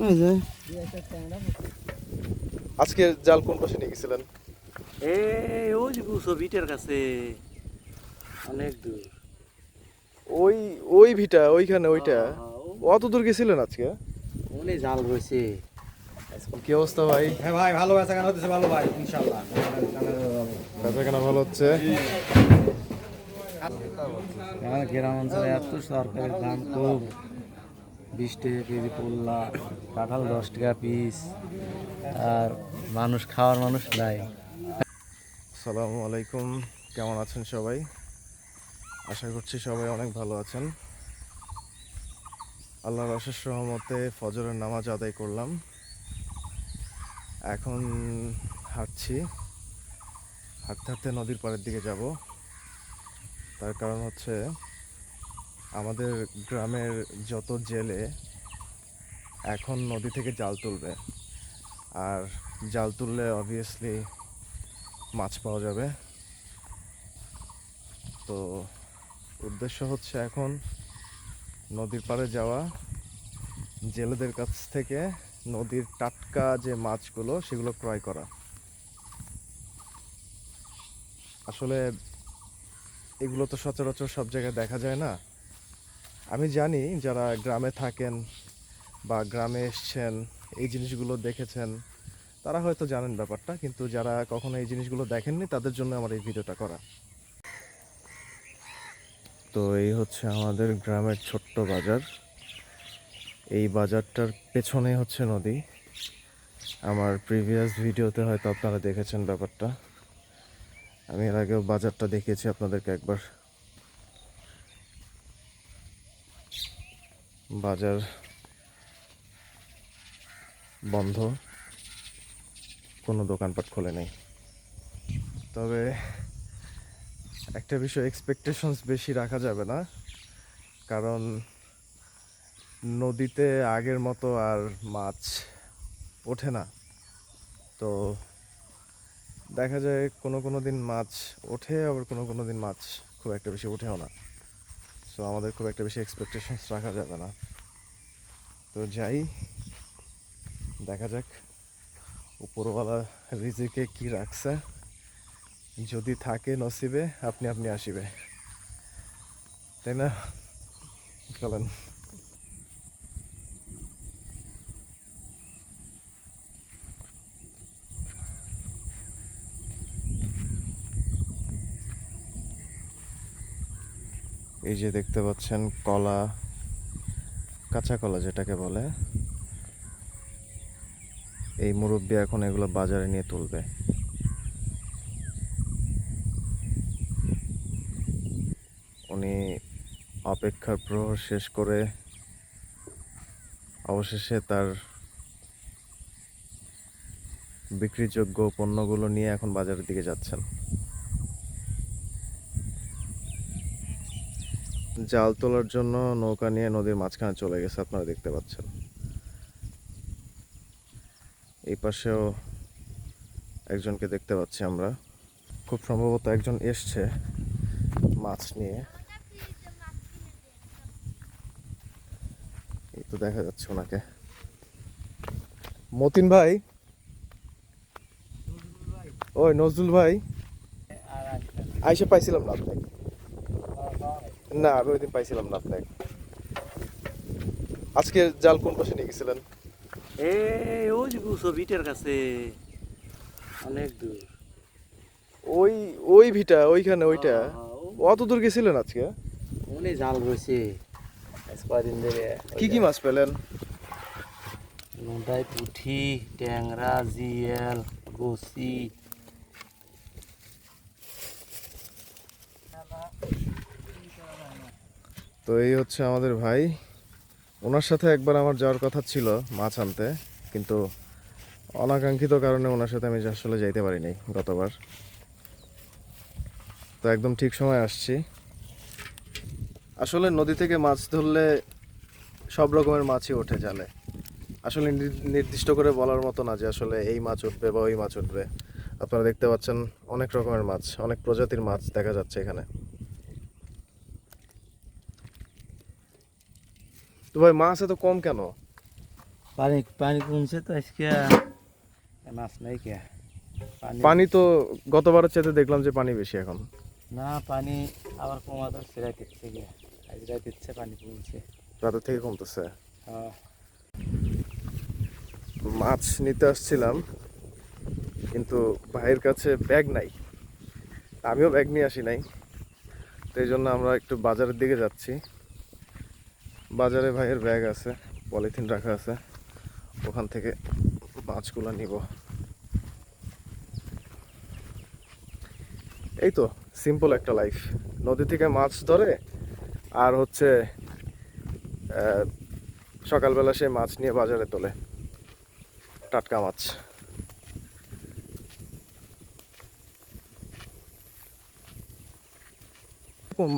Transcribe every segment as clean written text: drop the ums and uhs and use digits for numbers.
ওই যে আজকে জাল কোন পাশে নিয়ে গেছিলেন? ওই যে বিটের কাছে অনেক দূর। ওই ওই ভিটা ওইখানে ওইটা। হ্যাঁ, অত দূর গেছিলেন আজকে? অনেক জাল রয়েছে। কি অবস্থা ভাই? হ্যাঁ ভাই, ভালো বেচা কেনা হতেছে, ভালো ভাই, ইনশাআল্লাহ। বেচাকেনা ভালো হচ্ছে? গ্রাম অঞ্চলে এত সরকারের দাম খুব, 20 টাকা কেজি পোল্লা, কাঁঠাল 10 টাকা পিস, আর মানুষ খাওয়ার মানুষ নাই। আসসালামু আলাইকুম, কেমন আছেন সবাই? আশা করছি সবাই অনেক ভালো আছেন। আল্লাহর অশেষ রহমতে ফজরের নামাজ আদায় করলাম। এখন হাঁটছি, হাঁটতে হাঁটতে নদীর পাড়ের দিকে যাব। তার কারণ হচ্ছে আমাদের গ্রামের যত জেলে এখন নদী থেকে জাল তুলবে, আর জাল তুললে অবভিয়াসলি মাছ পাওয়া যাবে। তো উদ্দেশ্য হচ্ছে এখন নদীর পাড়ে যাওয়া, জেলেদের কাছ থেকে নদীর টাটকা যে মাছগুলো সেগুলো ক্রয় করা। আসলে এগুলো তো সচরাচর সব জায়গায় দেখা যায় না। আমি জানি যারা গ্রামে থাকেন বা গ্রামে এসছেন, এই জিনিসগুলো দেখেছেন, তারা হয়তো জানেন ব্যাপারটা, কিন্তু যারা কখনো এই জিনিসগুলো দেখেননি তাদের জন্য আমার এই ভিডিওটা করা। তো এই হচ্ছে আমাদের গ্রামের ছোট্ট বাজার। এই বাজারটার পেছনে হচ্ছে নদী। আমার প্রিভিয়াস ভিডিওতে হয়তো আপনারা দেখেছেন ব্যাপারটা। আমি এর আগেও বাজারটা দেখিয়েছি আপনাদেরকে একবার। বাজার বন্ধ, কোনো দোকানপাট খোলে নেই। তবে একটা বিষয়, এক্সপেকটেশনস বেশি রাখা যাবে না, কারণ নদীতে আগের মতো আর মাছ ওঠে না। তো দেখা যায় কোনো কোনো দিন মাছ ওঠে, আবার কোনো কোনো দিন মাছ খুব একটা বেশি ওঠেও না। সো আমাদের খুব একটা বেশি এক্সপেকটেশনস রাখা যাবে না। তো যাই, দেখা যাক উপরওয়ালা রিজিকে কি রাখছে। যদি থাকে নসিবে, আপনি আপনি আসিবে, তাই না? চলেন। এই যে দেখতে পাচ্ছেন কলা, কাঁচা কলা যেটাকে বলে, এই মুরব্বি এখন এগুলো বাজারে নিয়ে তুলবে। উনি অপেক্ষার প্রহর শেষ করে অবশেষে তার বিক্রিযোগ্য পণ্যগুলো নিয়ে এখন বাজারের দিকে যাচ্ছেন। জাল তোলার জন্য নৌকা নিয়ে নদীর মাঝখানে চলে গেছে, আপনারা দেখতে পাচ্ছেন। এই পাশেও একজনকে দেখতে পাচ্ছি আমরা, খুব সম্ভবত একজন এসছে মাছ নিয়ে। এই তো দেখা যাচ্ছে ওনাকে। মতিন ভাই, ওই নজরুল ভাই, আইসে পাইছিলাম না আপনাকে। না, আমি ওই দিন পাইছিলাম না আপনাকে। আজকে জাল কোন পাশে নিয়ে গেছিলেন? ওই যে বিটের কাছে অনেক দূর। ওই ওই ভিটা ওইখানে ওইটা। হ্যাঁ, অত দূর গেছিলেন আজকে? অনেক জাল রয়েছে কয়দিন ধরে। কি কি মাছ পেলেন? নদাই, পুঁঠি, ট্যাংরা, জিয়েল, বসি। তো এই হচ্ছে আমাদের ভাই। ওনার সাথে একবার আমার যাওয়ার কথা ছিল মাছ আনতে, কিন্তু অনাকাঙ্ক্ষিত কারণে ওনার সাথে আমি আসলে যাইতে পারিনি গতবার। তো একদম ঠিক সময় আসছি। আসলে নদী থেকে মাছ ধরলে সব রকমের মাছই ওঠে জালে। আসলে নির্দিষ্ট করে বলার মতো না যে আসলে এই মাছ উঠবে বা ওই মাছ উঠবে। আপনারা দেখতে পাচ্ছেন অনেক রকমের মাছ, অনেক প্রজাতির মাছ দেখা যাচ্ছে এখানে। তো ভাই মাছ এত কম কেন? পানি পানি কমছে তো আজকে মাছ নাই কে পানি তো গতবারের চাইতে দেখলাম যে পানি বেশি এখন। না পানি আবার কমাতে হচ্ছে রাতের থেকে, আজ রাতের থেকে পানি কমছে। রাতের থেকে কমতেছে। হ্যাঁ। মাছ নিতে আসছিলাম কিন্তু ভাইয়ের কাছে ব্যাগ নাই, আমিও ব্যাগ নিয়ে আসি নাই, তো এই জন্য আমরা একটু বাজারের দিকে যাচ্ছি। বাজারে ভাইয়ের ব্যাগ আছে, পলিথিন রাখা আছে, ওখান থেকে মাছগুলো নিব। এই তো সিম্পল একটা লাইফ, নদী থেকে মাছ ধরে আর হচ্ছে সকালবেলা সে মাছ নিয়ে বাজারে তোলে, টাটকা মাছ।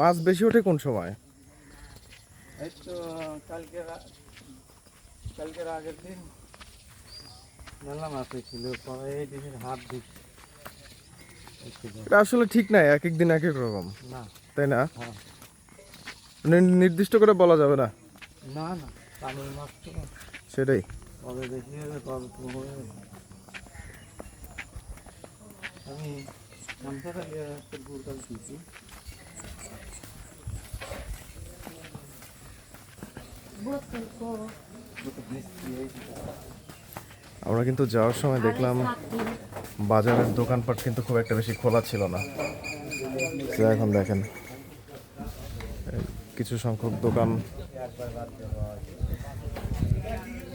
মাছ বেশি ওঠে কোন সময়? এই তো কালকের আগের দিন মেলা মাছ হয়েছিল, পরে এই দিনের হাত দিস এটা আসলে ঠিক নাই, এক এক দিন এক এক রকম, না। তাই না? হ্যাঁ। নির্দিষ্ট করে বলা যাবে না। না না, পানির মাছ তো সেটাই। কবে বেশি হবে কবে কম হবে। আমি নামতে একটা গুড়কাল দিয়েছি। আমরা কিন্তু যাওয়ার সময় দেখলাম বাজারের দোকানপাট কিন্তু খুব একটা বেশি খোলা ছিল না। তো এখন দেখেন কিছু সংখ্যক দোকান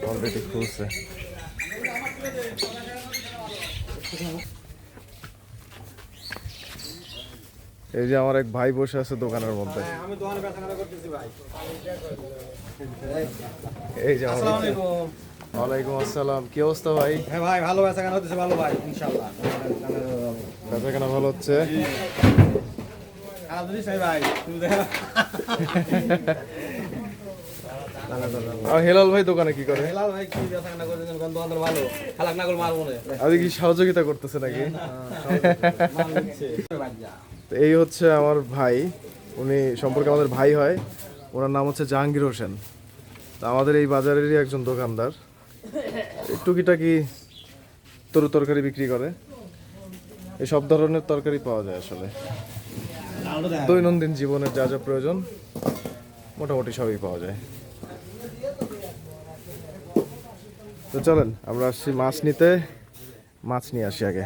অলরেডি খুলছে। এই যে আমার এক ভাই বসে আছে দোকানের মধ্যে, আমি দোকানে বেচাকেনা করতেছি ভাই। এই যে আমার আসসালামু আলাইকুম। ওয়ালাইকুম আসসালাম, কি অবস্থা ভাই? হ্যাঁ ভাই, ভালো বেচাকেনা হতেছে ভালো ভাই ইনশাআল্লাহ। বেচাকেনা ভালো হচ্ছে? খারাপ জিনিস নাই ভাই, তুমি দেখো। আর হেলাল ভাই দোকানে কি করে? হেলাল ভাই কি বেচাকেনা করতেছেন কোন দোকানদার ভালো? খালাক না করে মাল মনে। আজকে কি সহযোগিতা করতেছে নাকি? মাল নিচ্ছে। ভাই যা। তো এই হচ্ছে আমার ভাই, উনি সম্পর্কে আমাদের ভাই হয়, ওনার নাম হচ্ছে জাহাঙ্গীর হোসেন। তো আমাদের এই বাজারেরই একজন দোকানদার, টুকিটাকি তরু তরকারি বিক্রি করে। এই সব ধরনের তরকারি পাওয়া যায় আসলে, দৈনন্দিন জীবনের যা যা প্রয়োজন মোটামুটি সবই পাওয়া যায়। তো চলেন আমরা আসছি মাছ নিতে, মাছ নিয়ে আসি আগে।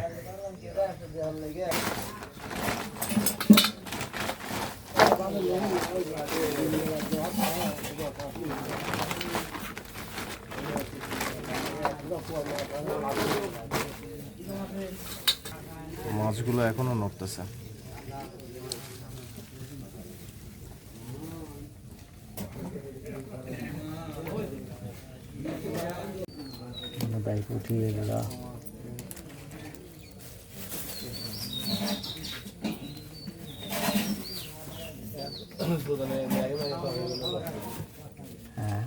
মাছগুলো এখনো নড়তেছে। বাইক উঠিয়ে গেল। হ্যাঁ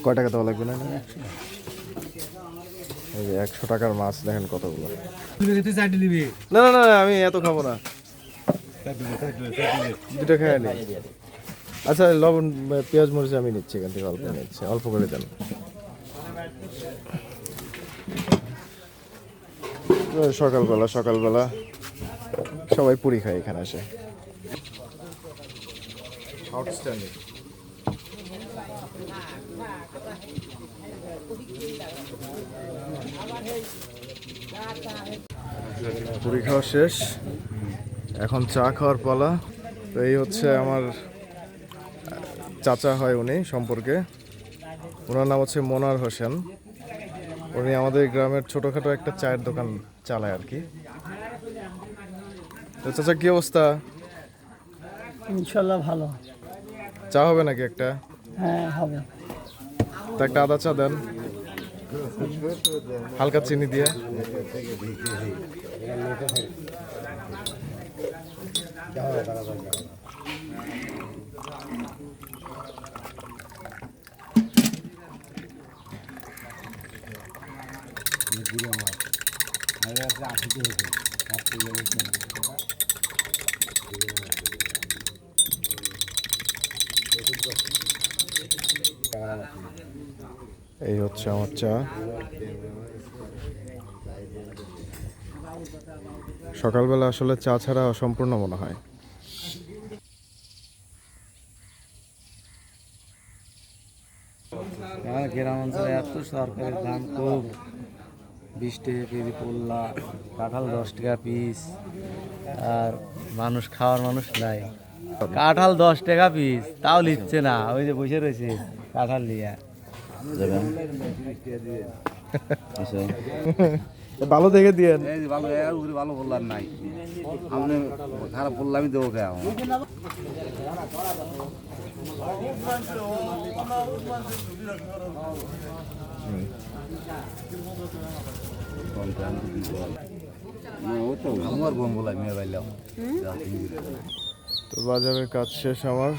কয় টাকা দেওয়া লাগবে? না এই যে 100 টাকার মাছ দেখেন কতগুলো। না না না, আমি এত খাবো না, দুটো খেয়ে নি। আচ্ছা লবণ পেঁয়াজ মরিচ আমি নিচ্ছি এখান থেকে, অল্প নিচ্ছি, অল্প করে দেন। সকালবেলা সকালবেলা সবাই পুরি খায় এখানে এসে। আউটস্ট্যান্ডিং। পুরি খাওয়া শেষ, এখন চা খাওয়ার পালা। তো এই হচ্ছে আমার চাচা হয় উনি সম্পর্কে, ওনার নাম হচ্ছে মনোয়ার হোসেন। উনি আমাদের গ্রামের ছোটোখাটো একটা চায়ের দোকান চালায় আর কি। তো চাচা কি অবস্থা? ইনশাল্লাহ ভালো। চা হবে নাকি একটা? হ্যাঁ হবে। তো একটা আদা চা দেন, হালকা চিনি দিয়ে। এই হচ্ছে আমার চা। সকালবেলা আসলে চা ছাড়া অসম্পূর্ণ মনে হয়। আমাদের গ্রাম অঞ্চলে এত সরকারের দাম খুব, 20 টাকা কেজি পোল্লা, কাঁঠাল 10 টাকা পিস, আর মানুষ খাওয়ার মানুষ নাই। কাঁঠাল 10 টাকা পিস, তাও নিচ্ছে না, ওই যে বসে রয়েছে কাঁঠাল নিয়ে। ভালো দেখে দিয়েন। ভালো ভালো বললাম নাই, আপনি খারাপ বললামই দেবো কে আমার। আমার বোন বলাই মেয়ে বাইলাম। তো বাজারের কাজ শেষ আমার,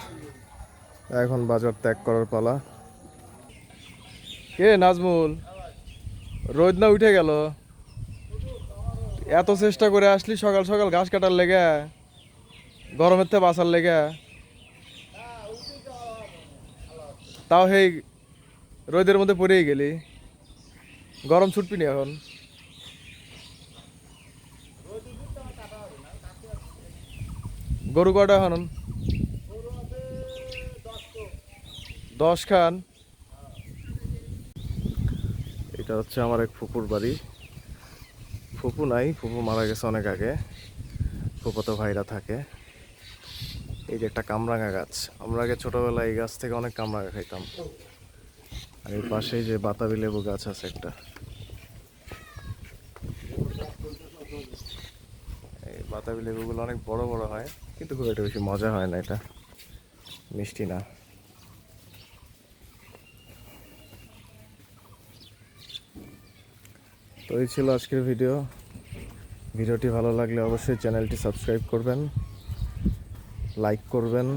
এখন বাজার ত্যাগ করার পালা। কে নাজমুল, রোদ না উঠে গেল? এত চেষ্টা করে আসলি সকাল সকাল ঘাস কাটার লেগে, গরমের থেকে বাঁচার লেগে, তাও সেই রোদের মধ্যে পড়েই গেলি। গরম ছুটবি না এখন? গরু কয়টা এখন? 10 খান। এটা হচ্ছে আমার এক ফুপুর বাড়ি। ফুপু নাই, ফুপু মারা গেছে অনেক আগে। ফুপুতো ভাইরা থাকে। এই যে একটা কামরাঙা গাছ, আমরা আগে ছোটবেলায় এই গাছ থেকে অনেক কামরাঙা খাইতাম। আর এই পাশেই যে বাতাবি লেবু গাছ আছে একটা, এই বাতাবি লেবুগুলো অনেক বড় বড় হয়, কিন্তু খুব একটা বেশি মজা হয় না, এটা মিষ্টি না। তো এই ছিল আজকের ভিডিও। ভিডিওটি ভালো লাগলে অবশ্যই চ্যানেলটি সাবস্ক্রাইব করবেন, লাইক করবেন,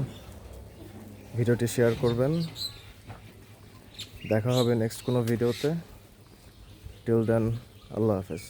ভিডিওটি শেয়ার করবেন। দেখা হবে নেক্সট কোনো ভিডিওতে। টিল দেন, আল্লাহ হাফেজ।